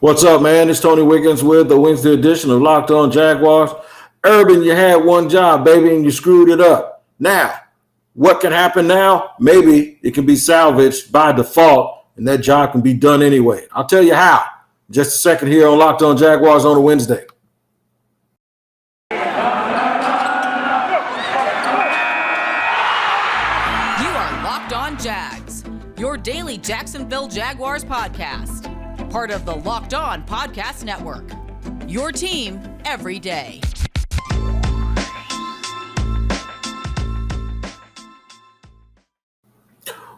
What's up, man? It's Tony Wiggins with the Wednesday edition of Locked On Jaguars. Urban, you had one job, baby, and you screwed it up. Now, what can happen now? Maybe it can be salvaged by default, and that job can be done anyway. I'll tell you how. Just a second here on Locked On Jaguars on a Wednesday. You are Locked On Jags, your daily Jacksonville Jaguars podcast. Part of the Locked On Podcast Network. Your team every day.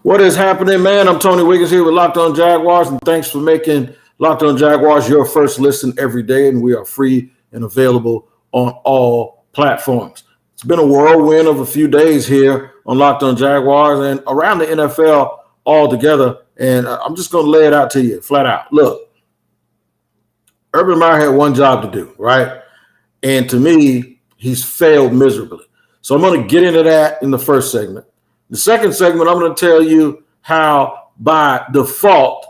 What is happening, man? I'm Tony Wiggins here with Locked On Jaguars, and thanks for making Locked On Jaguars your first listen every day, and we are free and available on all platforms. It's been a whirlwind of a few days here on Locked On Jaguars and around the NFL altogether, and I'm just going to lay it out to you flat out. Look, Urban Meyer had one job to do, right? And to me, he's failed miserably. So I'm going to get into that in the first segment. The second segment, I'm going to tell you how, by default,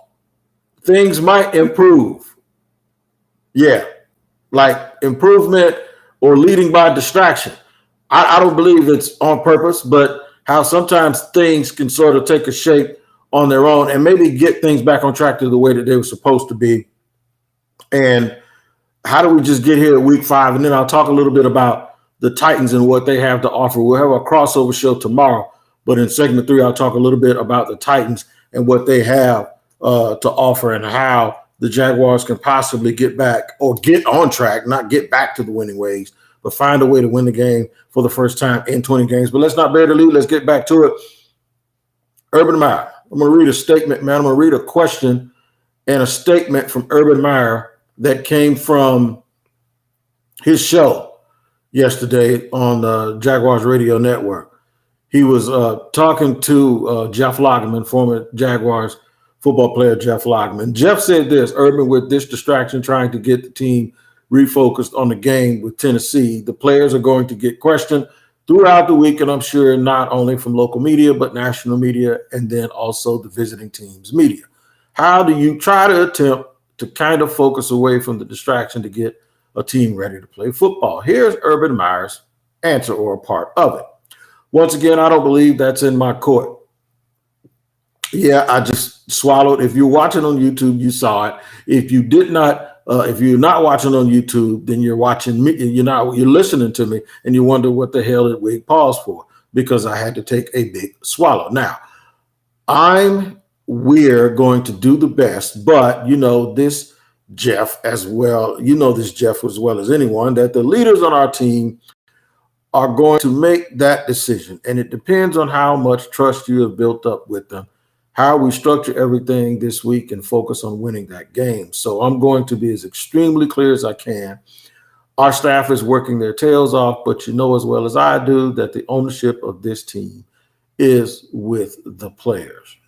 things might improve. Yeah, like improvement or leading by distraction. I don't believe it's on purpose, but how sometimes things can sort of take a shape on their own and maybe get things back on track to the way that they were supposed to be. And how do we just get here at week 5? And then I'll talk a little bit about the Titans and what they have to offer. We'll have a crossover show tomorrow. But in segment 3, I'll talk a little bit about the Titans and what they have to offer and how the Jaguars can possibly get back or get on track, not get back to the winning ways, but find a way to win the game for the first time in 20 games. But let's not bear the lead. Let's get back to it. Urban Meyer. I'm going to read a statement, man. I'm going to read a question and a statement from Urban Meyer that came from his show yesterday on the Jaguars Radio Network. He was talking to Jeff Lageman, former Jaguars football player Jeff Lageman. Jeff said this: Urban, with this distraction trying to get the team refocused on the game with Tennessee, the players are going to get questioned throughout the week, and I'm sure not only from local media, but national media, and then also the visiting team's media. How do you try to attempt to kind of focus away from the distraction to get a team ready to play football? Here's Urban Meyer's answer, or a part of it. Once again, I don't believe that's in my court. Yeah, I just swallowed. If you're watching on YouTube, you saw it. If you did not, if you're not watching on YouTube, then you're watching me. You're listening to me, and you wonder what the hell did Wig pause for? Because I had to take a big swallow. Now, we're going to do the best, but this Jeff as well. This Jeff as well as anyone, that the leaders on our team are going to make that decision. And it depends on how much trust you have built up with them, how we structure everything this week and focus on winning that game. So I'm going to be as extremely clear as I can. Our staff is working their tails off, but you know as well as I do that the ownership of this team is with the players.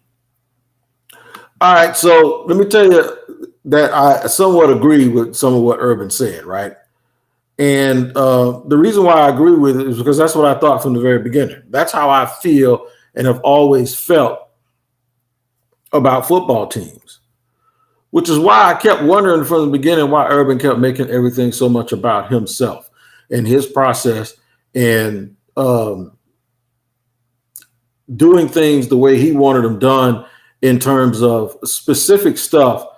All right, so let me tell you that I somewhat agree with some of what Urban said, right? And the reason why I agree with it is because that's what I thought from the very beginning. That's how I feel and have always felt about football teams, which is why I kept wondering from the beginning why Urban kept making everything so much about himself and his process and doing things the way he wanted them done in terms of specific stuff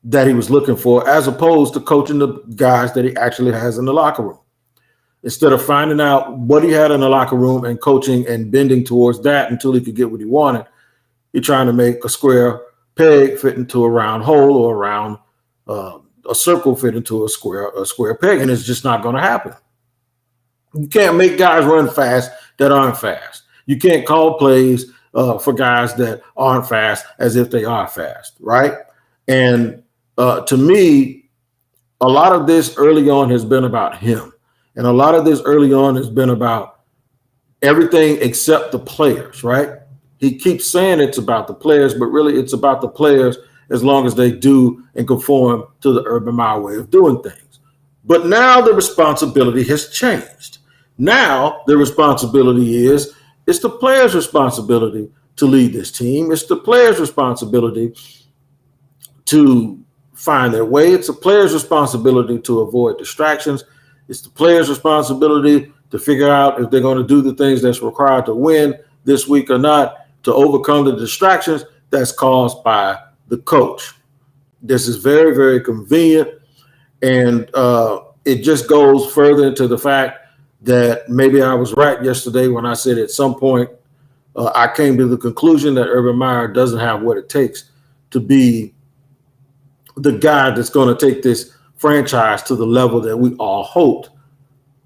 that he was looking for, as opposed to coaching the guys that he actually has in the locker room. Instead of finding out what he had in the locker room and coaching and bending towards that until he could get what he wanted, you're trying to make a square peg fit into a round hole, or a circle fit into a square peg, and it's just not going to happen. You can't make guys run fast that aren't fast. You can't call plays for guys that aren't fast as if they are fast, right? And to me, a lot of this early on has been about him. And a lot of this early on has been about everything except the players, right? He keeps saying it's about the players, but really it's about the players as long as they do and conform to the Urban Meyer way of doing things. But now the responsibility has changed. Now the responsibility is, it's the players' responsibility to lead this team. It's the players' responsibility to find their way. It's a player's responsibility to avoid distractions. It's the player's responsibility to figure out if they're going to do the things that's required to win this week or not, to overcome the distractions that's caused by the coach. This is very, very convenient. And it just goes further into the fact that maybe I was right yesterday when I said at some point I came to the conclusion that Urban Meyer doesn't have what it takes to be the guy that's going to take this franchise to the level that we all hoped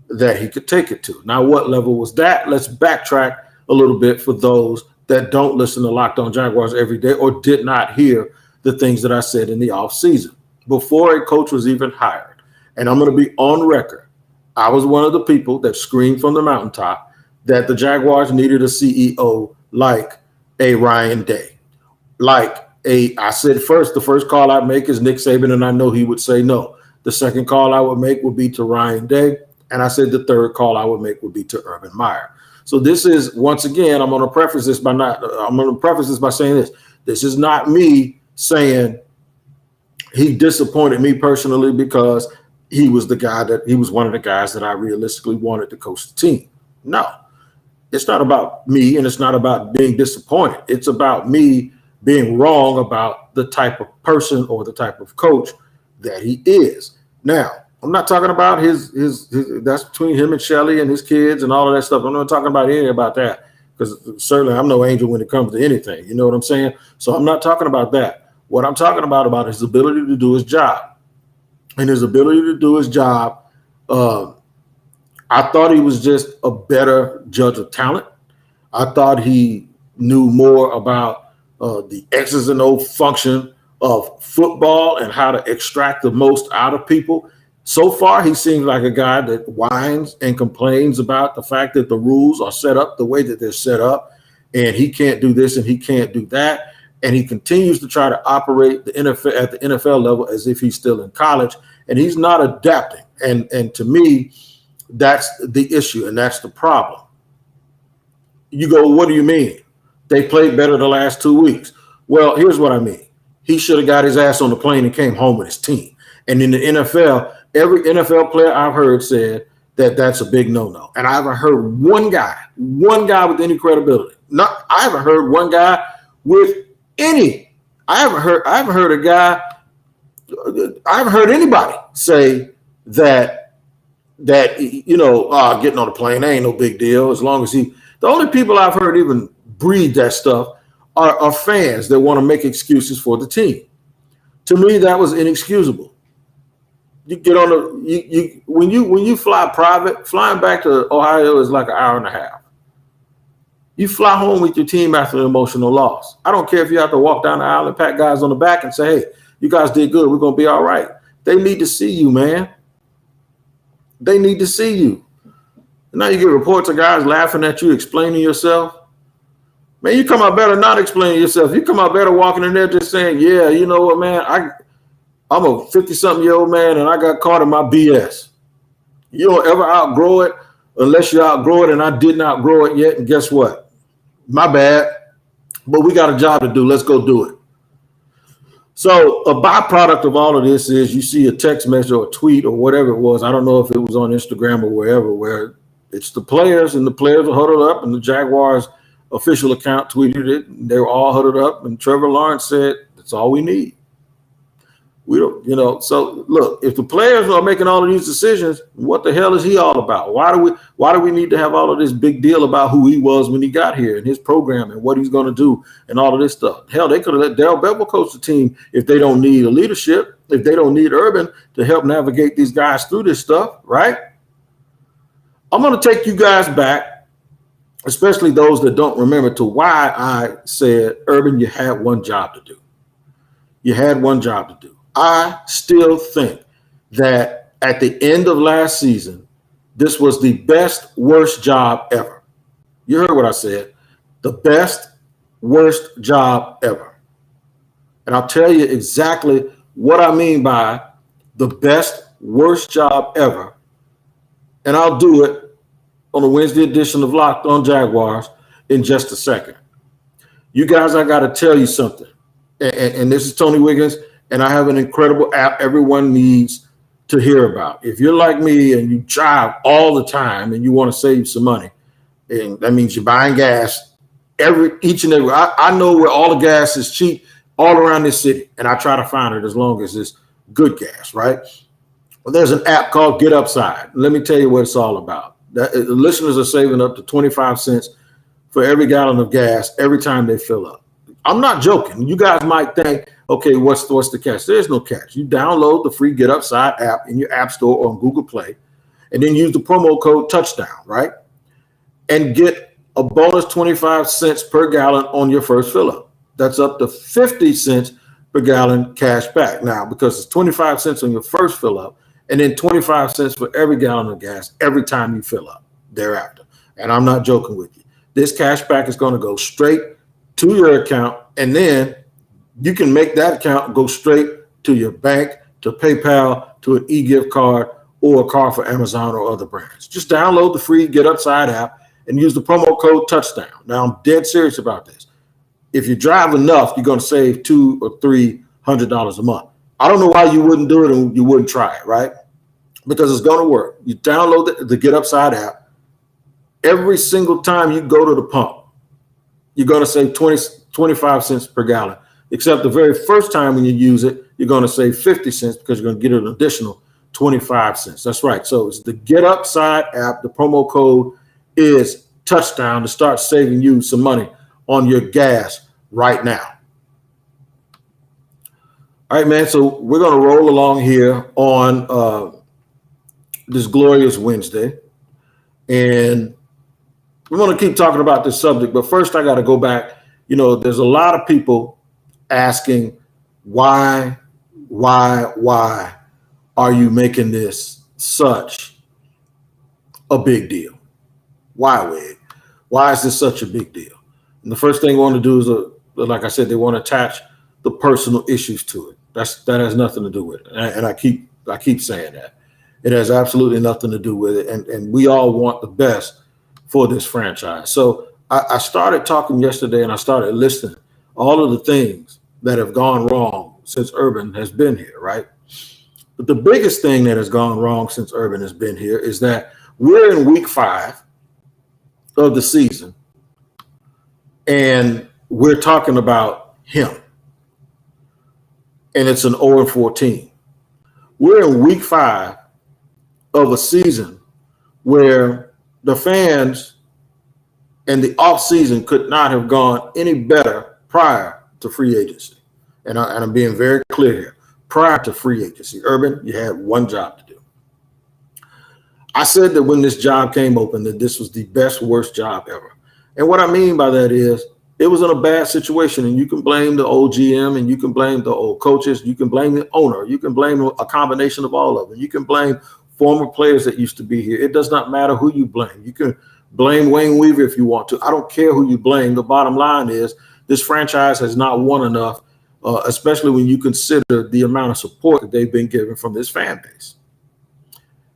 that he could take it to. Now, what level was that? Let's backtrack a little bit for those that don't listen to Locked On Jaguars every day or did not hear the things that I said in the offseason before a coach was even hired. And I'm going to be on record. I was one of the people that screamed from the mountaintop that the Jaguars needed a CEO like a Ryan Day. I said first, the first call I'd make is Nick Saban, and I know he would say no. The second call I would make would be to Ryan Day. And I said the third call I would make would be to Urban Meyer. So this is, once again, I'm going to preface this by saying this. This is not me saying he disappointed me personally because he was one of the guys that I realistically wanted to coach the team. No, it's not about me, and it's not about being disappointed. It's about me being wrong about the type of person or the type of coach that he is. Now, I'm not talking about his that's between him and Shelley and his kids and all of that stuff. I'm not talking about any about that, because certainly I'm no angel when it comes to anything. You know what I'm saying? So I'm not talking about that. What I'm talking about his ability to do his job. And his ability to do his job, I thought he was just a better judge of talent. I thought he knew more about the X's and O's function of football and how to extract the most out of people. So far, he seems like a guy that whines and complains about the fact that the rules are set up the way that they're set up, and he can't do this and he can't do that. And he continues to try to operate the NFL at the NFL level as if he's still in college, and he's not adapting. And to me, that's the issue, and that's the problem. You go, what do you mean? They played better the last 2 weeks. Well, here's what I mean. He should have got his ass on the plane and came home with his team. And in the NFL, every NFL player I've heard said that that's a big no-no. And I haven't heard one guy with any credibility. I haven't heard one guy with any. I haven't heard anybody say that getting on the plane ain't no big deal as long as the only people I've heard even breathe that stuff are fans that want to make excuses for the team. To me, that was inexcusable. You get on when you fly private, flying back to Ohio is like an hour and a half. You fly home with your team after an emotional loss. I don't care if you have to walk down the aisle and pat guys on the back and say, hey, you guys did good. We're going to be all right. They need to see you, man. They need to see you. And now you get reports of guys laughing at you, explaining yourself. Man, you come out better not explaining yourself. You come out better walking in there just saying, yeah, you know what, man, I'm a 50-something-year-old man, and I got caught in my BS. You don't ever outgrow it unless you outgrow it, and I didn't outgrow it yet, and guess what? My bad, but we got a job to do. Let's go do it. So a byproduct of all of this is you see a text message or a tweet or whatever it was. I don't know if it was on Instagram or wherever, where it's the players, and the players are huddled up, and the Jaguars official account tweeted it. And they were all huddled up, and Trevor Lawrence said, that's all we need. We don't, so look, if the players are making all of these decisions, what the hell is he all about? Why do we need to have all of this big deal about who he was when he got here and his program and what he's going to do and all of this stuff? Hell, they could have let Darrell Bevell coach the team if they don't need a leadership, if they don't need Urban to help navigate these guys through this stuff, right? I'm going to take you guys back, especially those that don't remember, to why I said, Urban, you had one job to do. You had one job to do. I still think that at the end of last season, this was the best, worst job ever. You heard what I said. The best, worst job ever. And I'll tell you exactly what I mean by the best, worst job ever. And I'll do it on the Wednesday edition of Locked On Jaguars in just a second. You guys, I got to tell you something. And this is Tony Wiggins. and I have an incredible app everyone needs to hear about. If you're like me and you drive all the time and you want to save some money, and that means you're buying gas each and every. I know where all the gas is cheap all around this city, and I try to find it as long as it's good gas, right? Well, there's an app called Get Upside. Let me tell you what it's all about. The listeners are saving up to 25 cents for every gallon of gas every time they fill up. I'm not joking. You guys might think, okay, what's the catch? There's no catch. You download the free Get Upside app in your App Store or on Google Play, and then use the promo code Touchdown, right? And get a bonus 25 cents per gallon on your first fill up. That's up to 50 cents per gallon cash back. Now, because it's 25 cents on your first fill up, and then 25 cents for every gallon of gas every time you fill up thereafter. And I'm not joking with you. This cash back is going to go straight to your account, and then you can make that account go straight to your bank, to PayPal, to an e-gift card, or a card for Amazon or other brands. Just download the free Get Upside app and use the promo code Touchdown. Now, I'm dead serious about this. If you drive enough, you're going to save $200 or $300 a month. I don't know why you wouldn't do it and you wouldn't try it, right? Because it's going to work. You download the Get Upside app. Every single time you go to the pump, you're going to save 25 cents per gallon. Except the very first time when you use it, you're going to save 50 cents because you're going to get an additional 25 cents. That's right. So it's the Get Upside app. The promo code is Touchdown to start saving you some money on your gas right now. All right, man. So we're going to roll along here on this glorious Wednesday. And we're going to keep talking about this subject. But first, I got to go back. You know, there's a lot of people asking, why are you making this such a big deal? Why, Wade? Why is this such a big deal? And the first thing I want to do is, like I said, they want to attach the personal issues to it. That has nothing to do with it. And I keep saying that. It has absolutely nothing to do with it. And we all want the best for this franchise. So I started talking yesterday and I started listing all of the things that have gone wrong since Urban has been here, right? But the biggest thing that has gone wrong since Urban has been here is that we're in week 5 of the season and we're talking about him. And it's an 0-14. We're in week 5 of a season where the fans and the offseason could not have gone any better prior to free agency. And I'm being very clear here. Prior to free agency, Urban, you had one job to do. I said that when this job came open, that this was the best, worst job ever. And what I mean by that is it was in a bad situation, and you can blame the old GM, and you can blame the old coaches, you can blame the owner, you can blame a combination of all of them. You can blame former players that used to be here. It does not matter who you blame. You can blame Wayne Weaver if you want to. I don't care who you blame. The bottom line is this franchise has not won enough, especially when you consider the amount of support that they've been given from this fan base.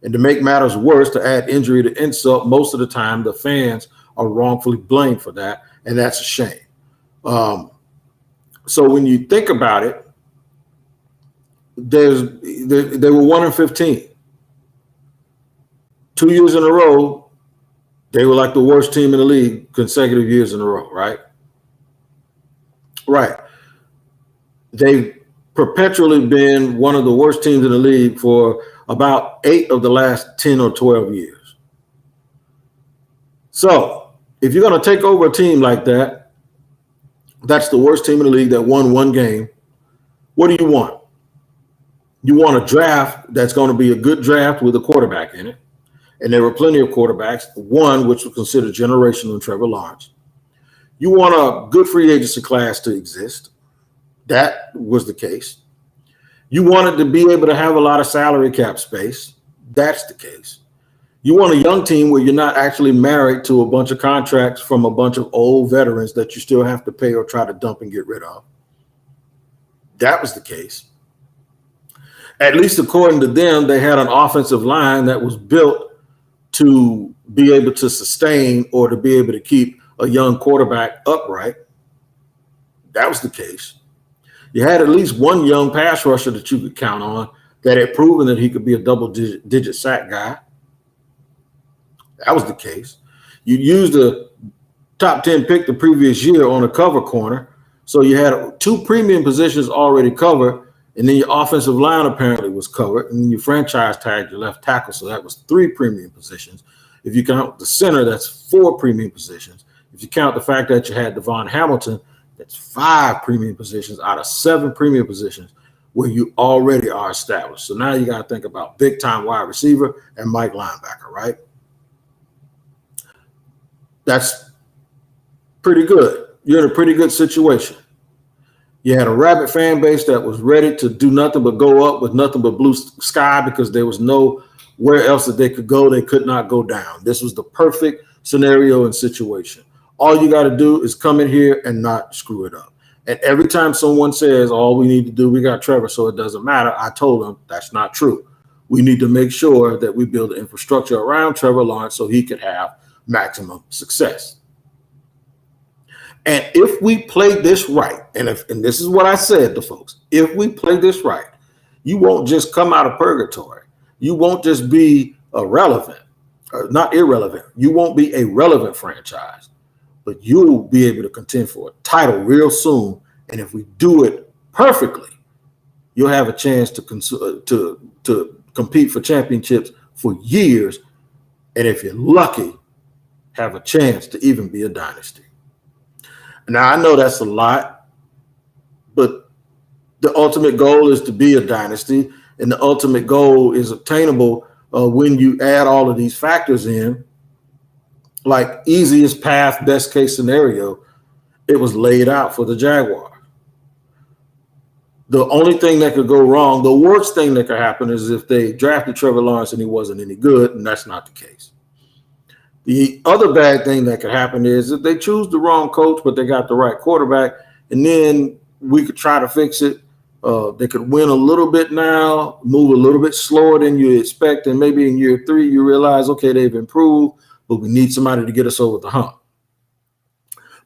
And to make matters worse, to add injury to insult, most of the time the fans are wrongfully blamed for that, and that's a shame. So when you think about it, they were 1-15. 2 years in a row, they were like the worst team in the league consecutive years in a row, right? Right. They've perpetually been one of the worst teams in the league for about 8 of the last 10 or 12 years. So if you're going to take over a team like that, that's the worst team in the league that won one game. What do you want? You want a draft that's going to be a good draft with a quarterback in it. And there were plenty of quarterbacks, one which was considered generational in Trevor Lawrence. You want a good free agency class to exist. That was the case. You wanted to be able to have a lot of salary cap space. That's the case. You want a young team where you're not actually married to a bunch of contracts from a bunch of old veterans that you still have to pay or try to dump and get rid of. That was the case. At least according to them, they had an offensive line that was built to be able to sustain or to be able to keep a young quarterback upright. That was the case. You had at least one young pass rusher that you could count on that had proven that he could be a double-digit sack guy. That was the case. You used a top 10 pick the previous year on a cover corner. So you had 2 premium positions already covered, and then your offensive line apparently was covered, and then you franchise tagged your left tackle. So that was 3 premium positions. If you count the center, that's 4 premium positions. If you count the fact that you had Devon Hamilton, that's 5 premium positions out of 7 premium positions where you already are established. So now you got to think about big-time wide receiver and Mike linebacker, right? That's pretty good. You're in a pretty good situation. You had a rabid fan base that was ready to do nothing but go up with nothing but blue sky because there was nowhere else that they could go. They could not go down. This was the perfect scenario and situation. All you got to do is come in here and not screw it up. And every time someone says, all we need to do, we got Trevor, so it doesn't matter, I told them that's not true. We need to make sure that we build the infrastructure around Trevor Lawrence so he could have maximum success. And if we play this right, and this is what I said to folks, if we play this right, you won't just come out of purgatory. You won't just be not irrelevant. You won't be a relevant franchise, but you'll be able to contend for a title real soon. And if we do it perfectly, you'll have a chance to compete for championships for years. And if you're lucky, have a chance to even be a dynasty. Now, I know that's a lot, but the ultimate goal is to be a dynasty, and the ultimate goal is attainable when you add all of these factors in. Like easiest path, best case scenario, it was laid out for the Jaguars. The only thing that could go wrong, the worst thing that could happen is if they drafted Trevor Lawrence and he wasn't any good, and that's not the case. The other bad thing that could happen is if they choose the wrong coach, but they got the right quarterback, and then we could try to fix it. They could win a little bit now, move a little bit slower than you expect, and maybe in year 3 you realize, okay, they've improved, but we need somebody to get us over the hump.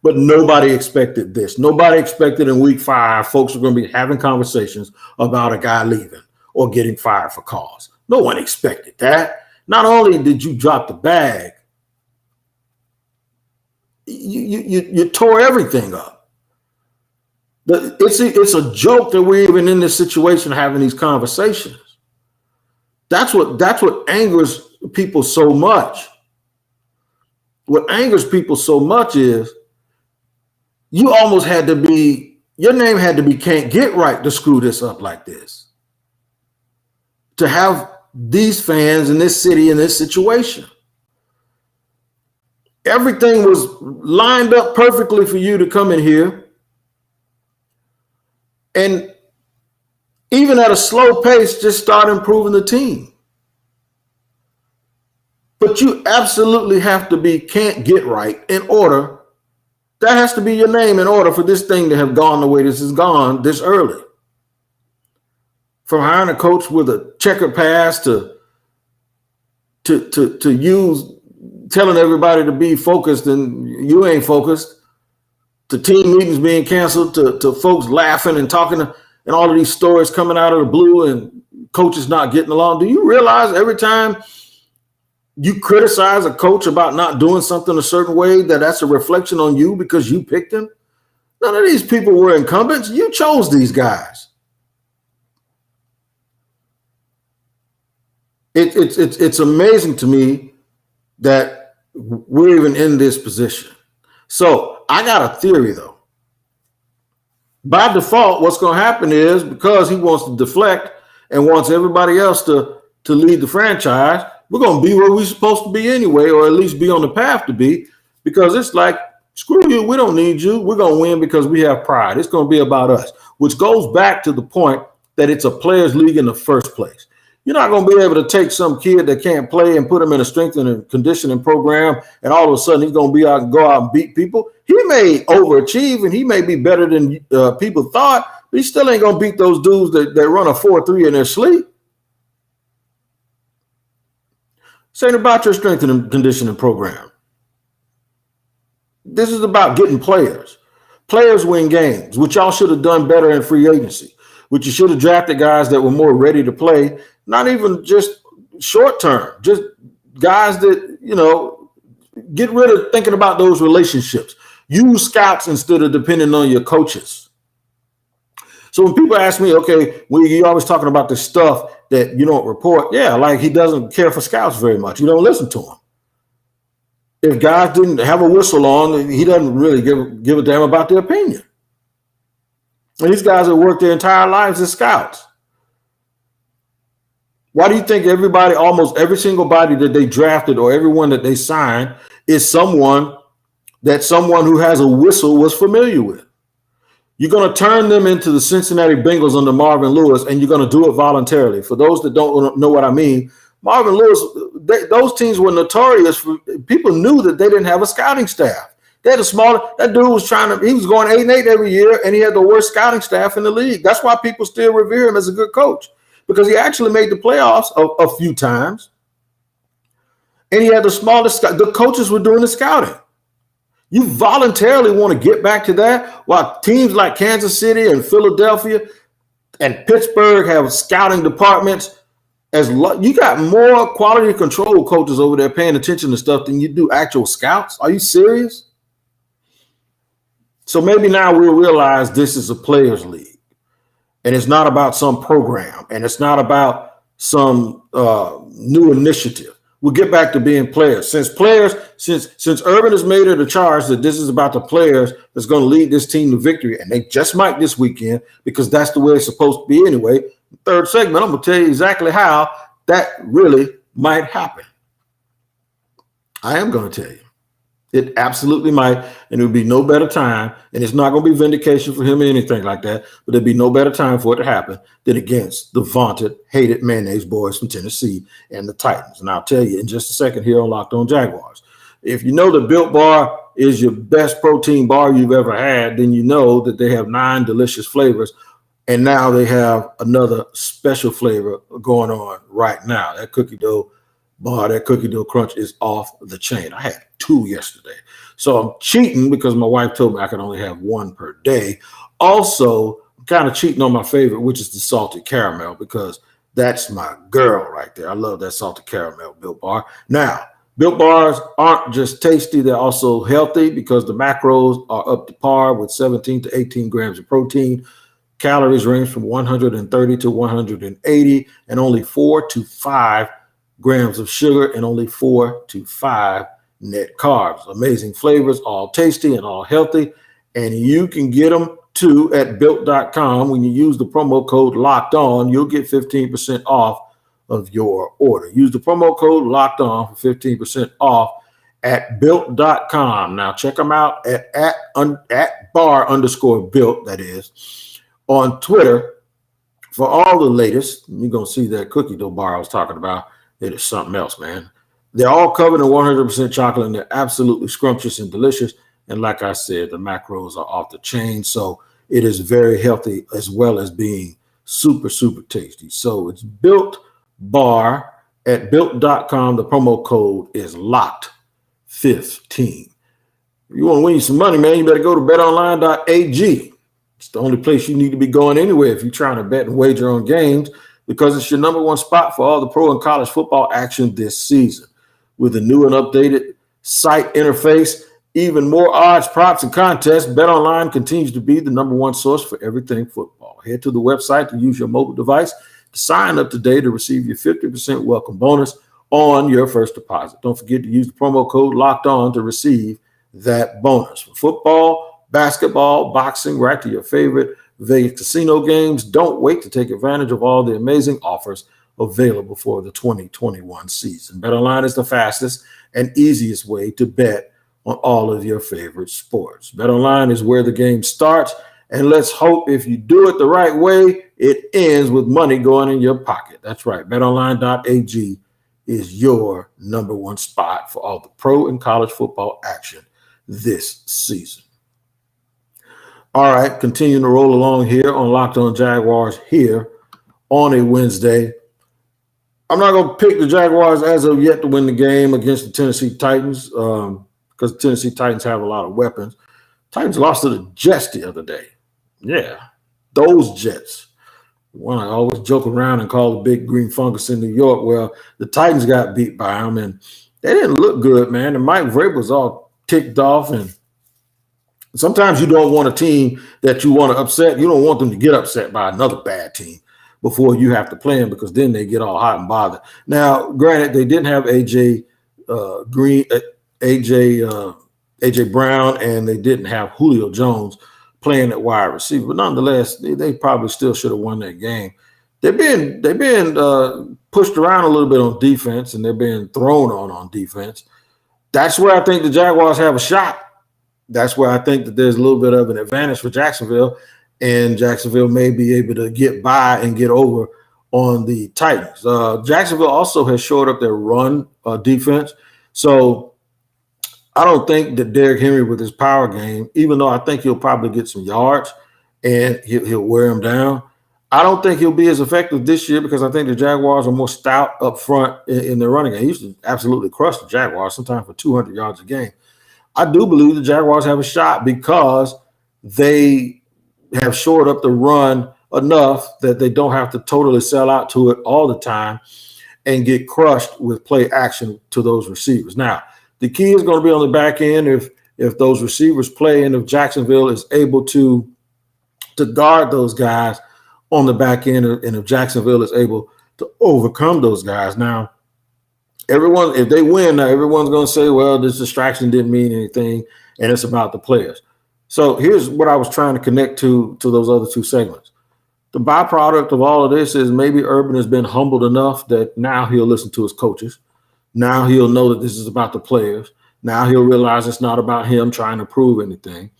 But nobody expected this. Nobody expected in week 5 folks are going to be having conversations about a guy leaving or getting fired for cause. No one expected that. Not only did you drop the bag, you tore everything up. It's a joke that we're even in this situation having these conversations. That's what angers people so much. What angers people so much is you almost had to be, your name had to be can't get right to screw this up like this. To have these fans in this city in this situation. Everything was lined up perfectly for you to come in here. And even at a slow pace, just start improving the team. But you absolutely have to be can't get right in order. That has to be your name in order for this thing to have gone the way this has gone this early. From hiring a coach with a checkered past to use telling everybody to be focused and you ain't focused, to team meetings being canceled, to folks laughing and talking, and all of these stories coming out of the blue and coaches not getting along. Do you realize every time you criticize a coach about not doing something a certain way, that's a reflection on you because you picked him? None of these people were incumbents. You chose these guys. It's amazing to me that we're even in this position. So I got a theory, though. By default, what's going to happen is because he wants to deflect and wants everybody else to lead the franchise, we're going to be where we're supposed to be anyway, or at least be on the path to be, because it's like, screw you, we don't need you. We're going to win because we have pride. It's going to be about us, which goes back to the point that it's a players' league in the first place. You're not going to be able to take some kid that can't play and put him in a strength and conditioning program, and all of a sudden he's going to be out and go out and beat people. He may overachieve and he may be better than people thought, but he still ain't going to beat those dudes that run a 4.3 in their sleep. This ain't about your strength and conditioning program. This is about getting players. Players win games, which y'all should have done better in free agency, which you should have drafted guys that were more ready to play, not even just short term, just guys that, get rid of thinking about those relationships. Use scouts instead of depending on your coaches. So when people ask me, okay, well, you're always talking about this stuff that you don't report. Yeah, like he doesn't care for scouts very much. You don't listen to him. If guys didn't have a whistle on, he doesn't really give a damn about their opinion. And these guys have worked their entire lives as scouts. Why do you think almost every single body that they drafted or everyone that they signed is someone who has a whistle was familiar with? You're going to turn them into the Cincinnati Bengals under Marvin Lewis, and you're going to do it voluntarily. For those that don't know what I mean, Marvin Lewis, those teams were notorious for people knew that they didn't have a scouting staff. They had that dude was he was going 8-8 every year, and he had the worst scouting staff in the league. That's why people still revere him as a good coach, because he actually made the playoffs a few times. And he had the coaches were doing the scouting. You voluntarily want to get back to that while teams like Kansas City and Philadelphia and Pittsburgh have scouting departments. You got more quality control coaches over there paying attention to stuff than you do actual scouts. Are you serious? So maybe now we'll realize this is a players' league, and it's not about some program, and it's not about some new initiative. We'll get back to being players. Since Urban has made it a charge that this is about the players that's going to lead this team to victory, and they just might this weekend because that's the way it's supposed to be anyway. Third segment, I'm going to tell you exactly how that really might happen. I am going to tell you. It absolutely might, and it would be no better time, and it's not going to be vindication for him or anything like that, but there'd be no better time for it to happen than against the vaunted, hated mayonnaise boys from Tennessee and the Titans. And I'll tell you in just a second here on Locked On Jaguars. If you know the Built Bar is your best protein bar you've ever had, then you know that they have 9 delicious flavors, and now they have another special flavor going on right now. That cookie dough bar, that cookie dough crunch is off the chain. I had 2 yesterday. So I'm cheating because my wife told me I could only have 1 per day. Also, I'm kind of cheating on my favorite, which is the salted caramel, because that's my girl right there. I love that salted caramel Built Bar. Now, Built Bars aren't just tasty, they're also healthy because the macros are up to par with 17 to 18 grams of protein. Calories range from 130 to 180, and only 4 to 5 grams of sugar and only 4 to 5 net carbs. Amazing flavors, all tasty and all healthy. And you can get them too at built.com. When you use the promo code Locked On, you'll get 15% off of your order. Use the promo code Locked On for 15% off at built.com. Now check them out at bar_built, that is, on Twitter for all the latest. You're going to see that cookie dough bar I was talking about. It is something else, man. They're all covered in 100% chocolate, and they're absolutely scrumptious and delicious. And like I said, the macros are off the chain, so it is very healthy as well as being super, super tasty. So it's Built Bar at built.com. The promo code is LOCKED15. If you want to win some money, man, you better go to betonline.ag. It's the only place you need to be going anyway if you're trying to bet and wager on games, because it's your number one spot for all the pro and college football action this season. With a new and updated site interface, even more odds, props, and contests, BetOnline continues to be the number one source for everything football. Head to the website to use your mobile device to sign up today to receive your 50% welcome bonus on your first deposit. Don't forget to use the promo code Locked On to receive that bonus. For football, basketball, boxing, right to your favorite Vegas casino games, don't wait to take advantage of all the amazing offers available for the 2021 season. BetOnline is the fastest and easiest way to bet on all of your favorite sports. BetOnline is where the game starts, and let's hope if you do it the right way, it ends with money going in your pocket. That's right. BetOnline.ag is your number one spot for all the pro and college football action this season. All right, continuing to roll along here on Locked On Jaguars here on a Wednesday. I'm not going to pick the Jaguars as of yet to win the game against the Tennessee Titans because the Tennessee Titans have a lot of weapons. Titans lost to the Jets the other day. Yeah, those Jets. One I always joke around and call the big green fungus in New York. Well, the Titans got beat by them, and they didn't look good, man. And Mike Vrabel was all ticked off. And sometimes you don't want a team that you want to upset. You don't want them to get upset by another bad team before you have to play them, because then they get all hot and bothered. Now, granted, they didn't have AJ Brown, and they didn't have Julio Jones playing at wide receiver, but nonetheless, they probably still should have won that game. They've been pushed around a little bit on defense, and they're being thrown on defense. That's where I think the Jaguars have a shot. That's where I think that there's a little bit of an advantage for Jacksonville, and Jacksonville may be able to get by and get over on the Titans. Jacksonville also has shored up their run defense, so I don't think that Derrick Henry with his power game, even though I think he'll probably get some yards and he'll wear him down, I don't think he'll be as effective this year, because I think the Jaguars are more stout up front in their running game. He used to absolutely crush the Jaguars, sometimes for 200 yards a game. I do believe the Jaguars have a shot because they have shored up the run enough that they don't have to totally sell out to it all the time and get crushed with play action to those receivers. Now, the key is going to be on the back end if those receivers play, and if Jacksonville is able to guard those guys on the back end, and if Jacksonville is able to overcome those guys. Now, if they win, now everyone's going to say, well, this distraction didn't mean anything, and it's about the players. So here's what I was trying to connect to those other two segments. The byproduct of all of this is maybe Urban has been humbled enough that now he'll listen to his coaches. Now he'll know that this is about the players. Now he'll realize it's not about him trying to prove anything.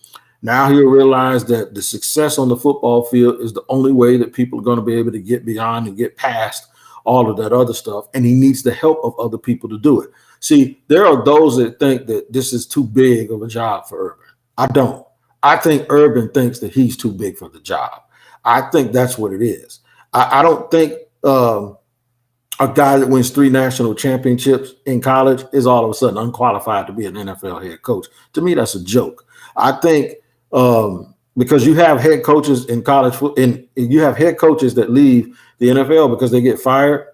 Now he'll realize that the success on the football field is the only way that people are going to be able to get beyond and get past all of that other stuff. And he needs the help of other people to do it. See, there are those that think that this is too big of a job for Urban. I don't. I think Urban thinks that he's too big for the job. I think that's what it is. I don't think a guy that wins 3 national championships in college is all of a sudden unqualified to be an NFL head coach. To me, that's a joke. I think because you have head coaches in college, and you have head coaches that leave the NFL because they get fired,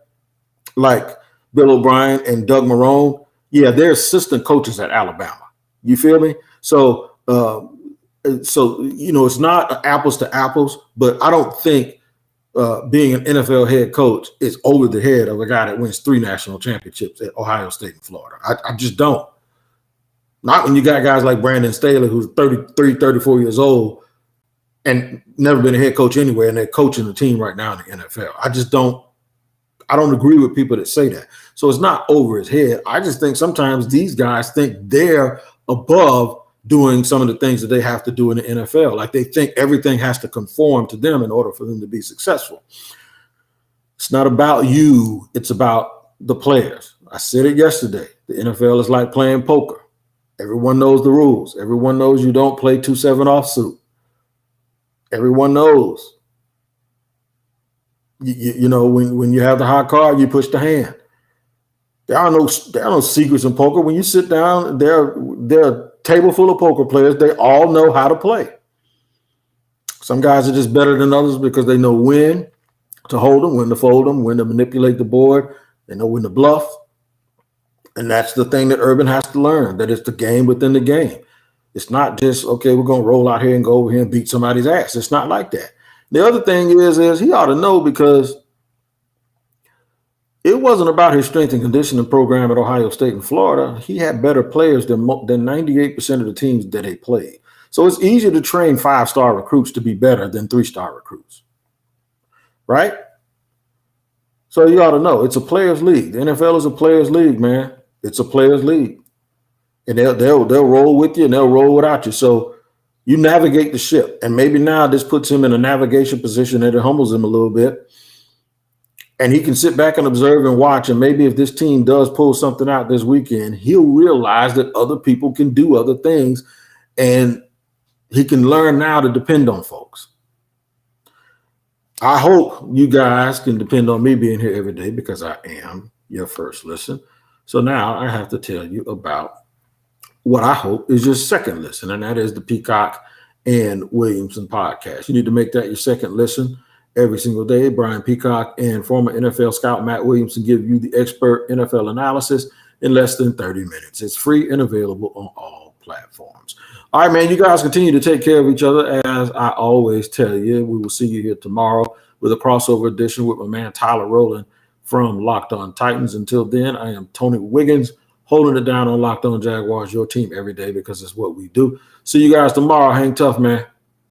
like Bill O'Brien and Doug Marrone. Yeah, they're assistant coaches at Alabama. You feel me? So it's not apples to apples, but I don't think being an NFL head coach is over the head of a guy that wins 3 national championships at Ohio State and Florida. I just don't. Not when you got guys like Brandon Staley, who's 33, 34 years old and never been a head coach anywhere, and they're coaching the team right now in the NFL. I don't agree with people that say that. So it's not over his head. I just think sometimes these guys think they're above doing some of the things that they have to do in the NFL. Like they think everything has to conform to them in order for them to be successful. It's not about you. It's about the players. I said it yesterday. The NFL is like playing poker. Everyone knows the rules. Everyone knows you don't play 2-7 offsuit. Everyone knows. You know, when you have the hot card, you push the hand. There are no secrets in poker. When you sit down, there are a table full of poker players. They all know how to play. Some guys are just better than others because they know when to hold them, when to fold them, when to manipulate the board. They know when to bluff. And that's the thing that Urban has to learn, that it's the game within the game. It's not just, okay, we're going to roll out here and go over here and beat somebody's ass. It's not like that. The other thing is he ought to know, because it wasn't about his strength and conditioning program at Ohio State and Florida. He had better players than 98% of the teams that they played. So it's easier to train 5-star recruits to be better than 3-star recruits, right? So you ought to know it's a players' league. The NFL is a players' league, man. It's a players' league, and they'll roll with you and they'll roll without you. So you navigate the ship, and maybe now this puts him in a navigation position that it humbles him a little bit, and he can sit back and observe and watch. And maybe if this team does pull something out this weekend, he'll realize that other people can do other things, and he can learn now to depend on folks. I hope you guys can depend on me being here every day, because I am your first listen. So now I have to tell you about what I hope is your second listen, and that is the Peacock and Williamson podcast. You need to make that your second listen every single day. Brian Peacock and former NFL scout Matt Williamson give you the expert NFL analysis in less than 30 minutes. It's free and available on all platforms. All right, man, you guys continue to take care of each other. As I always tell you, we will see you here tomorrow with a crossover edition with my man Tyler Rowland from Locked On Titans. Until then, I am Tony Wiggins, holding it down on Locked On Jaguars, your team every day, because it's what we do. See you guys tomorrow. Hang tough, man.